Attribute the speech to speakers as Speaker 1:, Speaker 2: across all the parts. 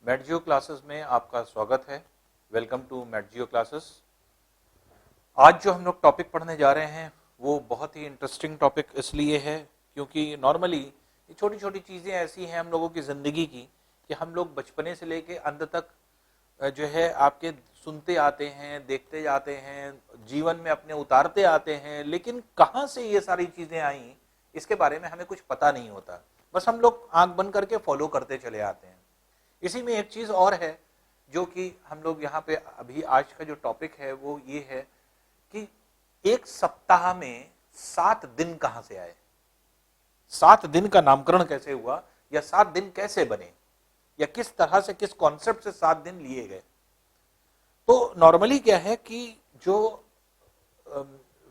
Speaker 1: Mat classes में आपका स्वागत है। Welcome to mat classes. आज जो हम लोग टॉपिक पढ़ने जा रहे हैं वो बहुत ही इंटरेस्टिंग टॉपिक इसलिए है क्योंकि नॉर्मली ये छोटी छोटी चीज़ें ऐसी हैं हम लोगों की ज़िंदगी की कि हम लोग बचपने से लेके अंत तक जो है आपके सुनते आते हैं, देखते जाते हैं, जीवन में अपने उतारते आते हैं, लेकिन कहाँ से ये सारी चीज़ें आई इसके बारे में हमें कुछ पता नहीं होता। बस हम लोग आंख बंद करके फॉलो करते चले आते हैं। इसी में एक चीज और है जो कि हम लोग यहाँ पे अभी आज का जो टॉपिक है वो ये है कि एक सप्ताह में 7 दिन कहां से आए, 7 दिन का नामकरण कैसे हुआ, या 7 दिन कैसे बने, या किस तरह से, किस कॉन्सेप्ट से 7 दिन लिए गए। तो नॉर्मली क्या है कि जो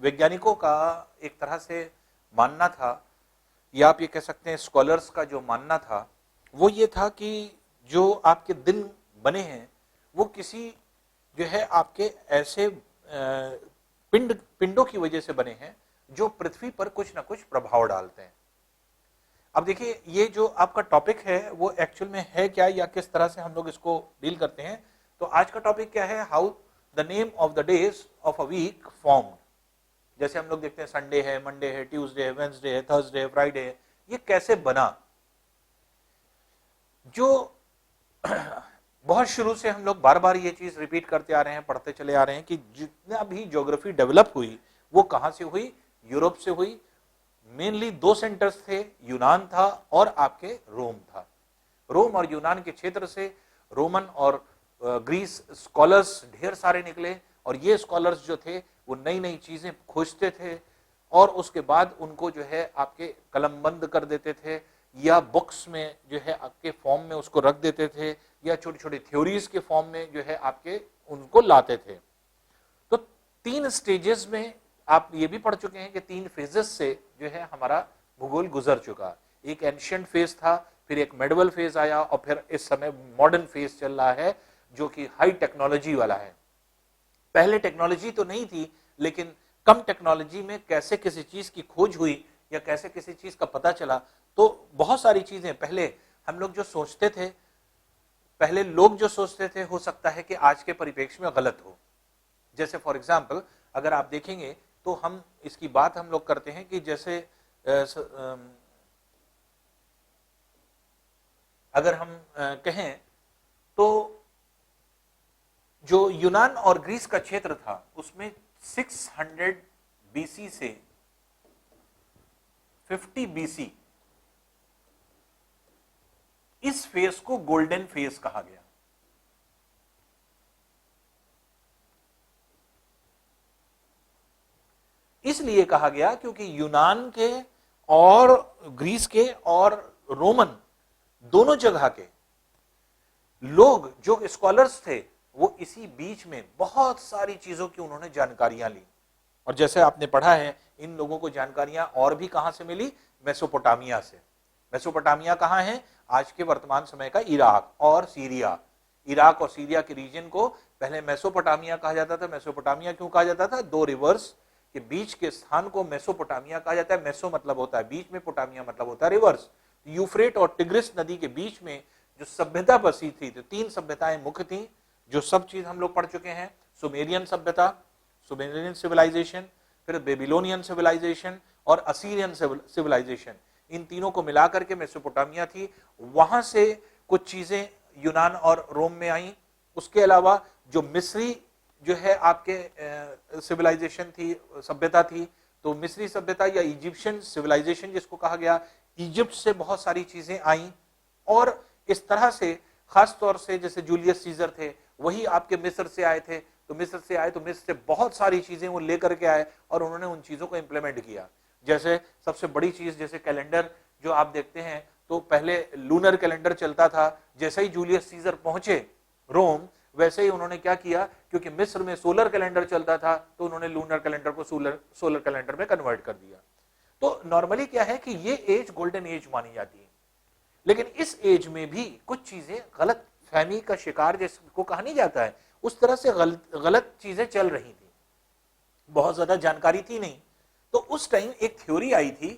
Speaker 1: वैज्ञानिकों का एक तरह से मानना था, या आप ये कह सकते हैं स्कॉलर्स का जो मानना था, वो ये था कि जो आपके दिन बने हैं वो किसी जो है आपके ऐसे पिंडों की वजह से बने हैं जो पृथ्वी पर कुछ ना कुछ प्रभाव डालते हैं। अब देखिए ये जो आपका टॉपिक है वो एक्चुअल में है क्या, या किस तरह से हम लोग इसको डील करते हैं। तो आज का टॉपिक क्या है, how the name of the days of a week formed. जैसे हम लोग देखते हैं संडे है, मंडे है, ट्यूसडे है, वेंसडे है, थर्सडे है, फ्राइडे है, ये कैसे बना। जो बहुत शुरू से हम लोग बार बार ये चीज रिपीट करते आ रहे हैं, पढ़ते चले आ रहे हैं कि जितना भी ज्योग्राफी डेवलप हुई वो कहां से हुई, यूरोप से हुई। मेनली 2 सेंटर्स थे, यूनान था और आपके रोम था। रोम और यूनान के क्षेत्र से रोमन और ग्रीस स्कॉलर्स ढेर सारे निकले, और ये स्कॉलर्स जो थे वो नई नई चीजें खोजते थे और उसके बाद उनको जो है आपके कलमबंद कर देते थे, या बुक्स में जो है आपके फॉर्म में उसको रख देते थे, या छोटी छोटी थ्योरीज के फॉर्म में जो है आपके उनको लाते थे। तो 3 स्टेजेस में आप ये भी पढ़ चुके हैं कि 3 फेजेस से जो है हमारा भूगोल गुजर चुका। एक एंशिएंट फेज था, फिर एक मेडिवल फेज आया, और फिर इस समय मॉडर्न फेज चल रहा है जो कि हाई टेक्नोलॉजी वाला है। पहले टेक्नोलॉजी तो नहीं थी, लेकिन कम टेक्नोलॉजी में कैसे किसी चीज की खोज हुई या कैसे किसी चीज का पता चला। तो बहुत सारी चीजें पहले हम लोग जो सोचते थे, पहले लोग जो सोचते थे, हो सकता है कि आज के परिप्रेक्ष्य में गलत हो। जैसे फॉर एग्जाम्पल अगर आप देखेंगे तो हम इसकी बात हम लोग करते हैं कि जैसे अगर हम कहें तो जो यूनान और ग्रीस का क्षेत्र था उसमें 600 बीसी से 50 बीसी इस फेज को गोल्डन फेज कहा गया। इसलिए कहा गया क्योंकि यूनान के और ग्रीस के और रोमन दोनों जगह के लोग जो स्कॉलर्स थे वो इसी बीच में बहुत सारी चीजों की उन्होंने जानकारियां ली। और जैसे आपने पढ़ा है इन लोगों को जानकारियां और भी कहां से मिली, मेसोपोटामिया से। मेसोपोटामिया कहां है, आज के वर्तमान समय का इराक और सीरिया। इराक और सीरिया के रीजन को पहले मेसोपोटामिया कहा जाता था। मेसोपोटामिया क्यों कहा जाता था, 2 रिवर्स के बीच के स्थान को मेसोपोटामिया कहा जाता है। मेसो मतलब होता है बीच में, पोटामिया मतलब होता है रिवर्स। यूफ्रेट और टिग्रिस नदी के बीच में जो सभ्यता बसी थी, तो 3 सभ्यताएं मुख्य थी जो सब चीज हम लोग पढ़ चुके हैं। सुमेरियन सभ्यता, सुमेरियन सिविलाइजेशन, फिर बेबीलोनियन सिविलाइजेशन और असीरियन सिविलाइजेशन, इन तीनों को मिलाकर के मेसोपोटामिया थी। वहां से कुछ चीजें यूनान और रोम में आई। उसके अलावा जो मिस्री जो है आपके सिविलाइजेशन थी, सभ्यता थी, तो मिस्री सभ्यता या इजिप्शियन सिविलाइजेशन जिसको कहा गया, इजिप्ट से बहुत सारी चीजें आई। और इस तरह से खास तौर से जैसे जूलियस सीजर थे वही आपके मिस्र से आए थे, तो मिस्र से आए तो मिस्र से बहुत सारी चीजें वो लेकर के आए और उन्होंने उन चीजों को इंप्लीमेंट किया। जैसे सबसे बड़ी चीज जैसे कैलेंडर जो आप देखते हैं, तो पहले लूनर कैलेंडर चलता था। जैसे ही जूलियस सीजर पहुंचे रोम, वैसे ही उन्होंने क्या किया, क्योंकि मिस्र में सोलर कैलेंडर चलता था तो उन्होंने लूनर कैलेंडर को सोलर कैलेंडर में कन्वर्ट कर दिया। तो नॉर्मली क्या है कि ये एज गोल्डन एज मानी जाती है, लेकिन इस एज में भी कुछ चीजें गलत फहमी का शिकार जिसको कहा नहीं जाता है, उस तरह से गलत चीजें चल रही थी, बहुत ज्यादा जानकारी थी नहीं। तो उस टाइम एक थ्योरी आई थी,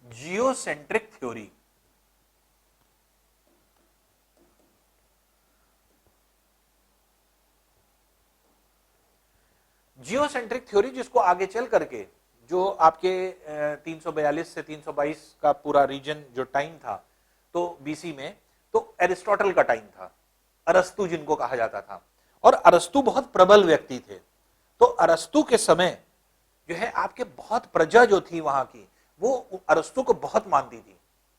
Speaker 1: जियोसेंट्रिक थ्योरी। जियोसेंट्रिक थ्योरी, जिसको आगे चल करके जो आपके 342 से 322 का पूरा रीजन जो टाइम था, तो बीसी में, तो एरिस्टोटल का टाइम था, अरस्तु जिनको कहा जाता था, और अरस्तु बहुत प्रबल व्यक्ति थे। तो अरस्तु के समय जो है आपके बहुत प्रजा जो थी वहां की, वो अरस्तु को बहुत मानती थी,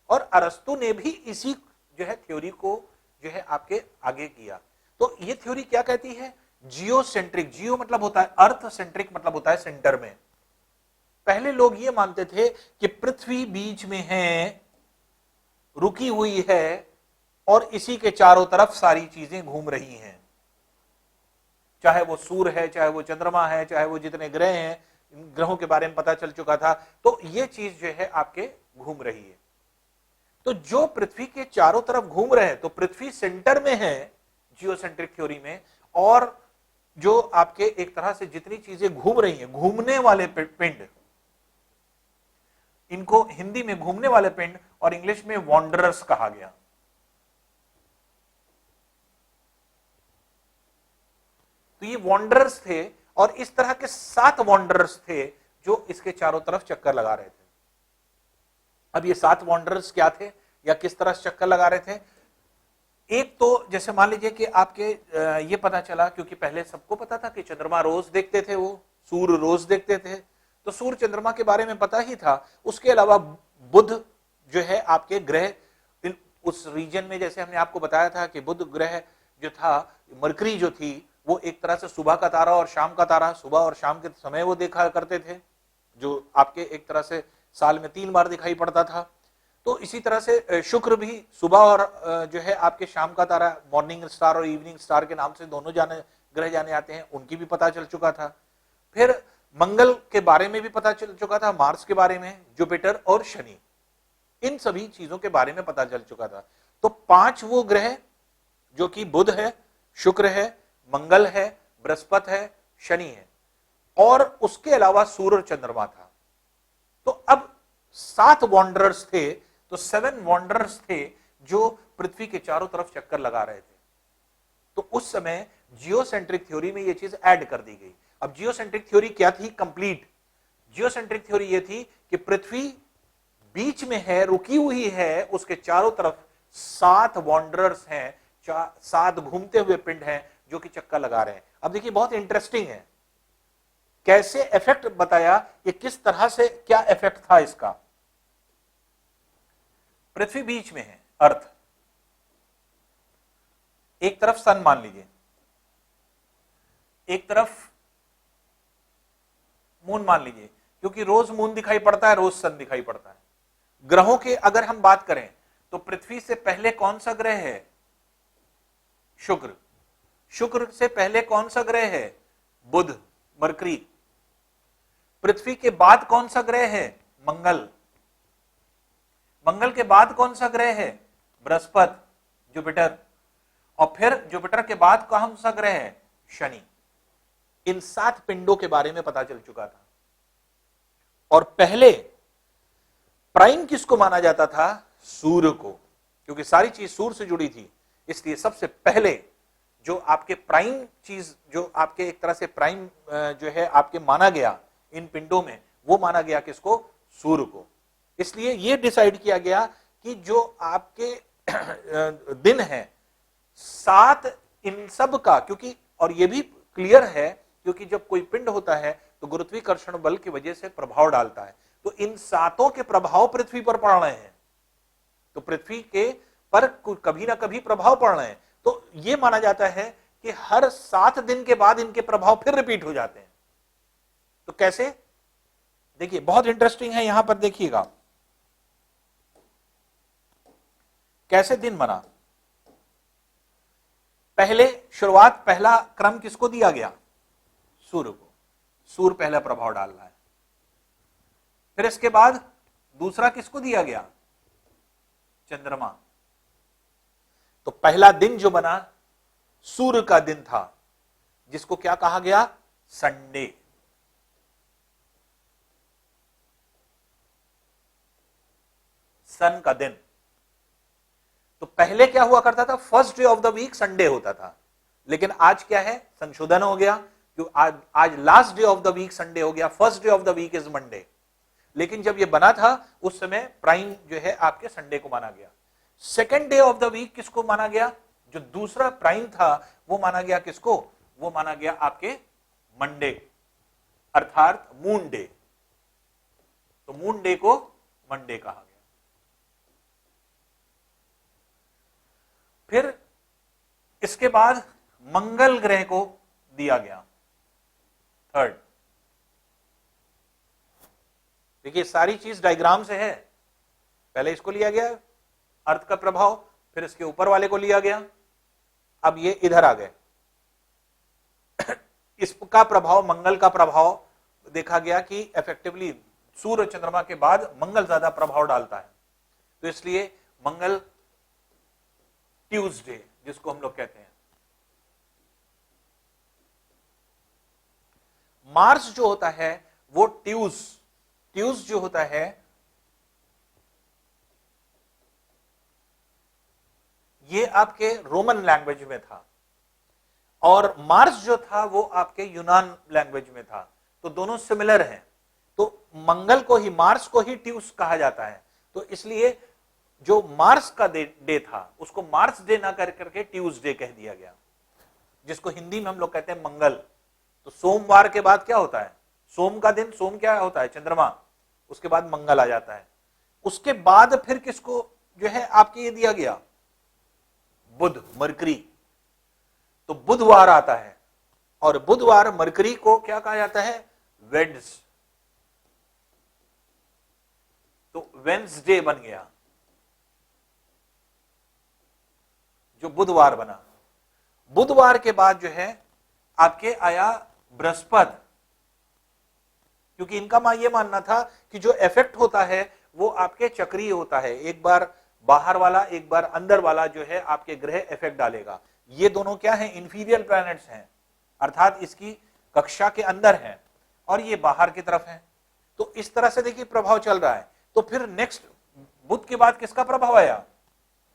Speaker 1: और अरस्तु ने भी इसी जो है थ्योरी को जो है आपके आगे किया। तो ये थ्योरी क्या कहती है? जियोसेंट्रिक, जियो मतलब होता है अर्थ, सेंट्रिक मतलब होता है सेंटर में। पहले लोग ये मानते थे कि पृथ्वी बीच में है, रुकी हुई है, और इसी के चारों तरफ सारी चीजें घूम रही हैं, चाहे वो सूर्य है, चाहे वो चंद्रमा है, चाहे वो जितने ग्रह हैं, ग्रहों के बारे में पता चल चुका था। तो ये चीज जो है आपके घूम रही है। तो जो पृथ्वी के चारों तरफ घूम रहे हैं, तो पृथ्वी सेंटर में है जियोसेंट्रिक थ्योरी में, और जो आपके एक तरह से जितनी चीजें घूम रही हैं, घूमने वाले पिंड, इनको हिंदी में घूमने वाले पिंड और इंग्लिश में वॉन्डरर्स कहा गया। तो ये वॉन्डरर्स थे, और इस तरह के 7 वॉन्डरर्स थे जो इसके चारों तरफ चक्कर लगा रहे थे। अब ये 7 वॉन्डरर्स क्या थे या किस तरह से चक्कर लगा रहे थे? एक तो जैसे मान लीजिए कि आपके ये पता चला, क्योंकि पहले सबको पता था कि चंद्रमा रोज देखते थे, वो सूर्य रोज देखते थे, तो सूर्य चंद्रमा के बारे में पता ही था। उसके अलावा बुध जो है आपके ग्रह उस रीजन में, जैसे हमने आपको बताया था कि बुध ग्रह जो था, मरकरी जो थी, वो एक तरह से सुबह का तारा और शाम का तारा, सुबह और शाम के समय वो देखा करते थे, जो आपके एक तरह से साल में 3 बार दिखाई पड़ता था। तो इसी तरह से शुक्र भी सुबह और जो है आपके शाम का तारा, मॉर्निंग स्टार और इवनिंग स्टार के नाम से दोनों ग्रह जाने आते हैं, उनकी भी पता चल चुका था। फिर मंगल के बारे में भी पता चल चुका था, मार्स के बारे में, जुपिटर और शनि, इन सभी चीजों के बारे में पता चल चुका था। तो 5 वो ग्रह जो कि बुध है, शुक्र है, मंगल है, बृहस्पति है, शनि है, और उसके अलावा सूर्य और चंद्रमा था। तो अब 7 वॉन्डरर्स थे, तो 7 वॉन्डरर्स थे जो पृथ्वी के चारों तरफ चक्कर लगा रहे थे। तो उस समय जियोसेंट्रिक थ्योरी में यह चीज ऐड कर दी गई। अब जियोसेंट्रिक थ्योरी क्या थी? कंप्लीट जियोसेंट्रिक थ्योरी यह थी कि पृथ्वी बीच में है, रुकी हुई है, उसके चारों तरफ 7 वॉन्डरर्स हैं, 7 घूमते हुए पिंड हैं जो कि चक्कर लगा रहे हैं। अब देखिए बहुत इंटरेस्टिंग है, कैसे इफेक्ट बताया कि किस तरह से क्या इफेक्ट था इसका। पृथ्वी बीच में है, अर्थ, एक तरफ सन मान लीजिए, एक तरफ मून मान लीजिए, क्योंकि रोज मून दिखाई पड़ता है, रोज सन दिखाई पड़ता है। ग्रहों के अगर हम बात करें तो पृथ्वी से पहले कौन सा ग्रह है? शुक्र। शुक्र से पहले कौन सा ग्रह है? बुध, मरकरी। पृथ्वी के बाद कौन सा ग्रह है? मंगल। मंगल के बाद कौन सा ग्रह है? बृहस्पति, जुपिटर। और फिर जुपिटर के बाद कौन सा ग्रह है? शनि। इन 7 पिंडों के बारे में पता चल चुका था। और पहले प्राइम किसको माना जाता था? सूर्य को, क्योंकि सारी चीज सूर्य से जुड़ी थी, इसलिए सबसे पहले जो आपके प्राइम चीज, जो आपके एक तरह से प्राइम जो है आपके माना गया इन पिंडों में, वो माना गया किसको? सूर्य को। इसलिए यह डिसाइड किया गया कि जो आपके दिन है 7 इन सब का, क्योंकि और यह भी क्लियर है क्योंकि जब कोई पिंड होता है तो गुरुत्वाकर्षण बल की वजह से प्रभाव डालता है, तो इन 7 के प्रभाव पृथ्वी पर पड़ रहे हैं, तो पृथ्वी के पर कभी ना कभी प्रभाव पड़ रहे हैं। तो यह माना जाता है कि हर 7 दिन के बाद इनके प्रभाव फिर रिपीट हो जाते हैं। तो कैसे? देखिए बहुत इंटरेस्टिंग है, यहां पर देखिएगा कैसे दिन बना। पहले शुरुआत, पहला क्रम किसको दिया गया? सूर्य को। सूर्य पहला प्रभाव डाल रहा है। फिर इसके बाद दूसरा किसको दिया गया? चंद्रमा। तो पहला दिन जो बना सूर्य का दिन था, जिसको क्या कहा गया? संडे। सन का दिन। तो पहले क्या हुआ करता था? First day of the week Sunday होता था, लेकिन आज क्या है? संशोधन हो गया, क्यों आज last day of the week Sunday हो गया, first day of the week is Monday. लेकिन जब ये बना था उस समय प्राइम जो है आपके संडे को माना गया। Second day of the week किसको माना गया? जो दूसरा प्राइम था वो माना गया किसको? वो माना गया आपके मंडे, अर्थात मून डे। तो मून डे को मंडे कहा गया। फिर इसके बाद मंगल ग्रह को दिया गया थर्ड। देखिए सारी चीज डायग्राम से है। पहले इसको लिया गया अर्थ का प्रभाव, फिर इसके ऊपर वाले को लिया गया, अब ये इधर आ गए। इसका प्रभाव, मंगल का प्रभाव देखा गया कि इफेक्टिवली सूर्य चंद्रमा के बाद मंगल ज्यादा प्रभाव डालता है, तो इसलिए मंगल ट्यूसडे जिसको हम लोग कहते हैं। मार्स जो होता है वो ट्यूस जो होता है ये आपके रोमन लैंग्वेज में था, और मार्स जो था वो आपके यूनान लैंग्वेज में था। तो दोनों सिमिलर हैं। तो मंगल को ही, मार्स को ही ट्यूस कहा जाता है। तो इसलिए जो मार्स का डे था उसको मार्स डे ना कर करके ट्यूसडे कह दिया गया, जिसको हिंदी में हम लोग कहते हैं मंगल। तो सोमवार के बाद क्या होता है? सोम का दिन, सोम क्या होता है? चंद्रमा। उसके बाद मंगल आ जाता है। उसके बाद फिर किसको जो है आपके ये दिया गया? बुध, मरकरी। तो बुधवार आता है, और बुधवार मरकरी को क्या कहा जाता है? वेड्स। तो वेंसडे बन गया जो बुधवार बना। बुधवार के बाद जो है आपके आया बृहस्पति, क्योंकि इनका ये मानना था कि जो इफेक्ट होता है वो आपके चक्रीय होता है, एक बार बाहर वाला एक बार अंदर वाला जो है आपके ग्रह इफेक्ट डालेगा। ये दोनों क्या है? इंफीरियर प्लैनेट्स हैं, अर्थात इसकी कक्षा के अंदर हैं और ये बाहर की तरफ है। तो इस तरह से देखिए प्रभाव चल रहा है। तो फिर नेक्स्ट बुध के बाद किसका प्रभाव आया?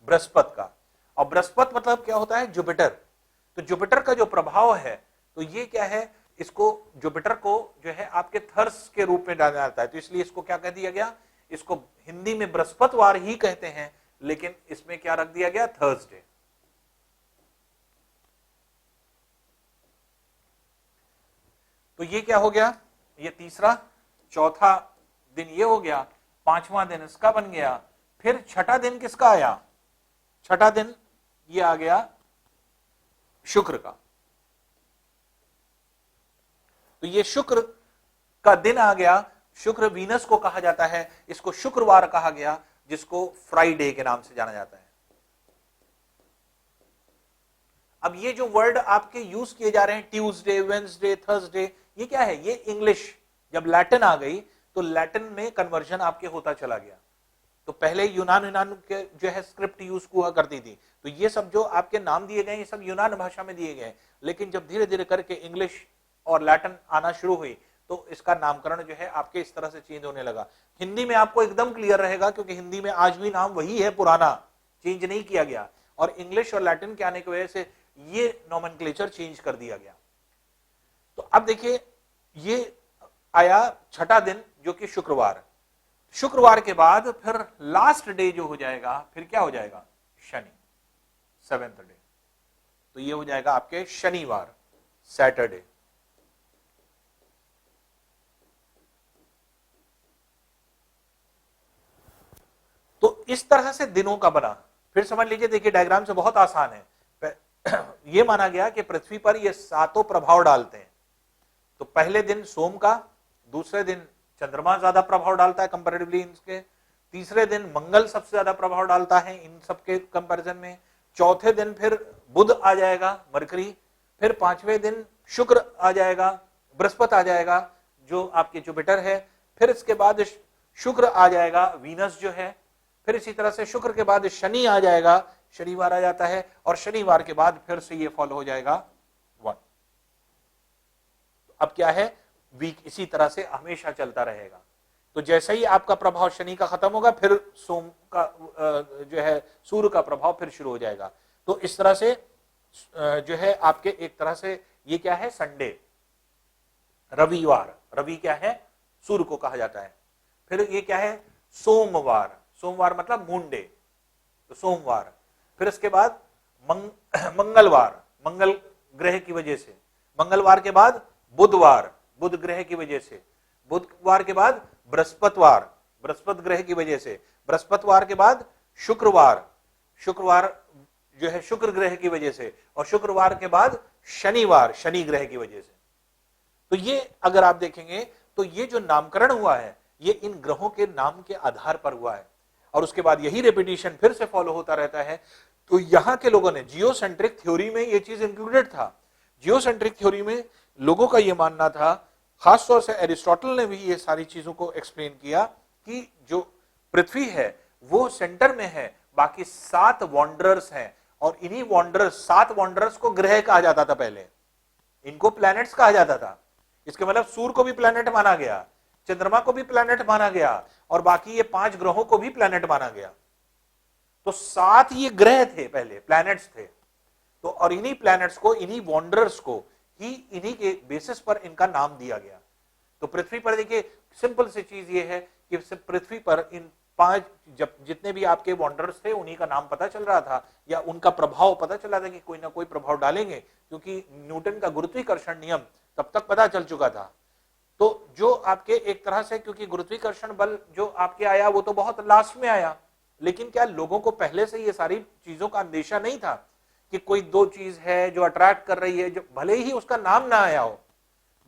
Speaker 1: बृहस्पति का। और बृहस्पति मतलब क्या होता है? जुपिटर। तो जुपिटर का जो प्रभाव है तो ये क्या है? इसको जुपिटर को जो है आपके थर्स के रूप में डाला जाता है, तो इसलिए इसको क्या कह दिया गया? इसको हिंदी में बृहस्पतिवार ही कहते हैं, लेकिन इसमें क्या रख दिया गया? थर्सडे। तो ये क्या हो गया? ये तीसरा, चौथा दिन ये हो गया, पांचवां दिन इसका बन गया। फिर छठा दिन किसका आया? छठा दिन ये आ गया शुक्र का। तो ये शुक्र का दिन आ गया। शुक्र वीनस को कहा जाता है, इसको शुक्रवार कहा गया, जिसको फ्राइडे के नाम से जाना जाता है। अब ये जो वर्ड आपके यूज किए जा रहे हैं, ट्यूसडे, वेंसडे, थर्सडे, ये क्या है? ये इंग्लिश जब लैटिन आ गई तो लैटिन में कन्वर्जन आपके होता चला गया। तो पहले यूनान के जो है स्क्रिप्ट यूज हुआ करती थी, तो ये सब जो आपके नाम दिए गए ये सब यूनान भाषा में दिए गए। लेकिन जब धीरे धीरे करके इंग्लिश और लैटिन आना शुरू हुई तो इसका नामकरण जो है आपके इस तरह से चेंज होने लगा। हिंदी में आपको एकदम क्लियर रहेगा, क्योंकि हिंदी में आज भी नाम वही है, पुराना, चेंज नहीं किया गया। और इंग्लिश और लैटिन के आने की वजह से ये नोमेनक्लेचर चेंज कर दिया गया। तो अब देखिए ये आया छठा दिन जो कि शुक्रवार। शुक्रवार के बाद फिर लास्ट डे जो हो जाएगा, फिर क्या हो जाएगा? Shani, seventh day. तो ये हो जाएगा आपके शनिवार, सैटरडे। तो इस तरह से दिनों का बना। फिर समझ लीजिए, देखिए डायग्राम से बहुत आसान है। यह माना गया कि पृथ्वी पर ये सातों प्रभाव डालते हैं। तो पहले दिन सोम का, दूसरे दिन चंद्रमा ज्यादा प्रभाव डालता है कंपैरेटिवली इनके, तीसरे दिन मंगल सबसे ज्यादा प्रभाव डालता है इन सबके कंपैरिजन में, चौथे दिन फिर बुध आ जाएगा, मरकरी, फिर पांचवें दिन शुक्र आ जाएगा, बृहस्पति आ जाएगा जो आपके जुपिटर है, फिर इसके बाद शुक्र आ जाएगा, वीनस जो है, फिर इसी तरह से शुक्र के बाद शनि आ जाएगा, शनिवार आ जाता है, और शनिवार के बाद फिर से ये फॉलो हो जाएगा 1। अब क्या है? वीक इसी तरह से हमेशा चलता रहेगा। तो जैसे ही आपका प्रभाव शनि का खत्म होगा, फिर सोम का जो है सूर्य का प्रभाव फिर शुरू हो जाएगा। तो इस तरह से जो है आपके एक तरह से ये क्या है? संडे। रविवार, रवि क्या है, सूर्य को कहा जाता है। फिर ये क्या है, सोमवार, सोमवार मतलब मून डे, तो सोमवार। फिर इसके बाद मंगलवार, मंगल ग्रह की वजह से। मंगलवार के बाद बुधवार, बुध ग्रह की वजह से। बुधवार के बाद बृहस्पतिवार, बृहस्पति ग्रह की वजह से। बृहस्पतिवार के बाद शुक्रवार, शुक्रवार जो है शुक्र ग्रह की वजह से। और शुक्रवार के बाद शनिवार, शनि ग्रह की वजह से। तो ये अगर आप देखेंगे तो ये जो नामकरण हुआ है ये इन ग्रहों के नाम के आधार पर हुआ है, और उसके बाद यही रेपिटेशन फिर से फॉलो होता रहता है। तो यहां के लोगों ने जियोसेंट्रिक थ्योरी में ये चीज इंक्लूडेड था। जियोसेंट्रिक थ्योरी में लोगों का यह मानना था, खासतौर से एरिस्टोटल ने भी ये सारी चीजों को एक्सप्लेन किया कि जो पृथ्वी है वो सेंटर में है, बाकी 7 वॉन्डरर्स हैं, और इन्हीं वॉन्डरर्स, 7 वॉन्डरर्स को ग्रह कहा जाता था पहले, इनको प्लैनेट्स कहा जाता था। इसके मतलब सूर्य को भी प्लैनेट माना गया, चंद्रमा को भी प्लैनेट माना गया, और बाकी ये 5 ग्रहों को भी प्लैनेट माना गया। तो 7 ये ग्रह थे पहले, प्लैनेट्स थे। तो और इन्हीं प्लैनेट्स को, इन्हीं वॉन्डरर्स को ही इन्हीं के बेसिस पर इनका नाम दिया गया। तो पृथ्वी पर देखिए सिंपल सी चीज ये है कि पृथ्वी पर इन 5 जब जितने भी आपके वॉन्डरर्स थे उन्हीं का नाम पता चल रहा था, या उनका प्रभाव पता चल रहा था कि कोई ना कोई प्रभाव डालेंगे, क्योंकि न्यूटन का गुरुत्वाकर्षण नियम तब तक पता चल चुका था। तो जो आपके एक तरह से, क्योंकि गुरुत्वाकर्षण बल जो आपके आया वो तो बहुत लास्ट में आया, लेकिन क्या लोगों को पहले से ये सारी चीजों का अंदेशा नहीं था कि कोई 2 चीज है जो अट्रैक्ट कर रही है, जो भले ही उसका नाम ना आया हो,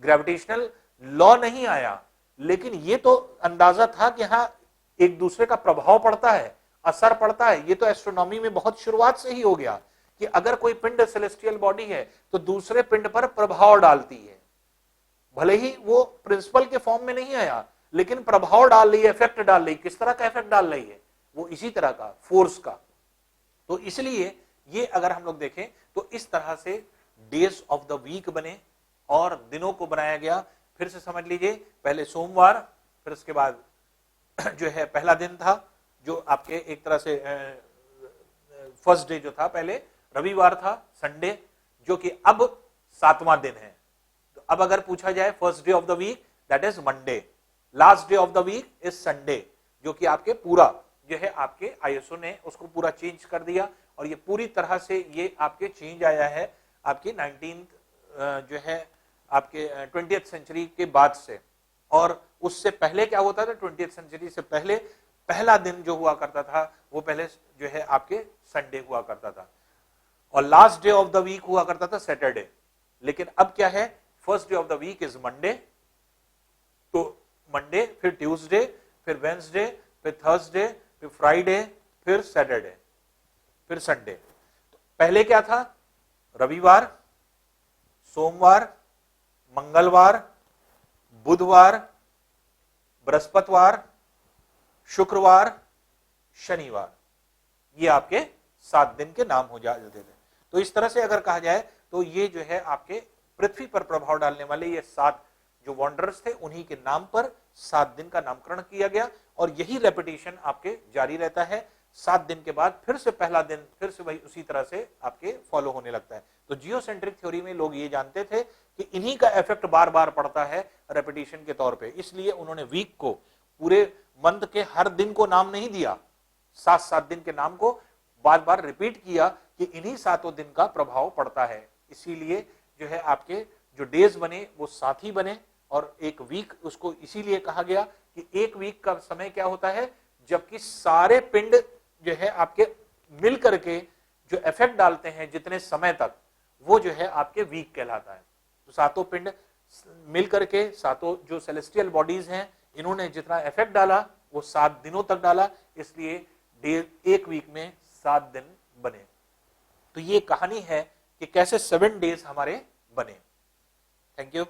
Speaker 1: ग्रेविटेशनल लॉ नहीं आया, लेकिन ये तो अंदाजा था कि हाँ एक दूसरे का प्रभाव पड़ता है, असर पड़ता है। ये तो एस्ट्रोनॉमी में बहुत शुरुआत से ही हो गया कि अगर कोई पिंड सेलेस्टियल बॉडी है तो दूसरे पिंड पर प्रभाव डालती है, भले ही वो प्रिंसिपल के फॉर्म में नहीं आया, लेकिन प्रभाव डाल रही है, इफेक्ट डाल रही है। किस तरह का इफेक्ट डाल रही है, वो इसी तरह का, फोर्स का। तो इसलिए ये अगर हम लोग देखें तो इस तरह से डेज ऑफ द वीक बने और दिनों को बनाया गया। फिर से समझ लीजिए, पहले सोमवार, फिर उसके बाद जो है पहला दिन था जो आपके एक तरह से फर्स्ट डे जो था, पहले रविवार था, संडे, जो कि अब 7वां दिन है। तो अब अगर पूछा जाए first day of the week, that is Monday, last day of the week is Sunday, जो कि आपके पूरा जो है आपके आईएसओ ने उसको पूरा चेंज कर दिया। और ये पूरी तरह से ये आपके चेंज आया है आपके 19th जो है आपके 20th सेंचुरी के बाद से। और उससे पहले क्या होता था, 20th सेंचुरी से पहले पहला दिन जो हुआ करता था वो पहले जो है आपके संडे हुआ करता था, और last day of the week हुआ करता था सैटरडे। लेकिन अब क्या है, first day of the week is Monday, तो मंडे, फिर ट्यूसडे, फिर वेंसडे, फिर थर्सडे, फिर फ्राइडे, फिर सैटरडे, फिर संडे। तो पहले क्या था, रविवार, सोमवार, मंगलवार, बुधवार, बृहस्पतिवार, शुक्रवार, शनिवार, ये आपके 7 दिन के नाम हो जाते थे। तो इस तरह से अगर कहा जाए तो ये जो है आपके पृथ्वी पर प्रभाव डालने वाले ये 7 जो वॉन्डरर्स थे उन्हीं के नाम पर 7 दिन का नामकरण किया गया, और यही रेपिटेशन आपके जारी रहता है। 7 दिन के बाद फिर से पहला दिन फिर से वही उसी तरह से आपके फॉलो होने लगता है। तो जियोसेंट्रिक थ्योरी में लोग ये जानते थे कि इन्हीं का इफेक्ट बार बार पड़ता है रेपिटेशन के तौर पे, इसलिए उन्होंने वीक को, पूरे मंथ के हर दिन को नाम नहीं दिया, 7 दिन के नाम को बार बार रिपीट किया कि इन्हीं 7 दिन का प्रभाव पड़ता है। इसीलिए जो है आपके जो डेज बने वो 7 ही बने, और एक वीक उसको इसीलिए कहा गया कि एक वीक का समय क्या होता है, जबकि सारे पिंड जो है आपके मिल करके जो इफेक्ट डालते हैं जितने समय तक, वो जो है आपके वीक कहलाता है। तो 7 पिंड मिल करके, 7 जो सेलेस्टियल बॉडीज हैं, इन्होंने जितना इफेक्ट डाला वो 7 दिनों तक डाला, इसलिए एक वीक में 7 दिन बने। तो ये कहानी है कि कैसे 7 डेज हमारे बने। Thank you.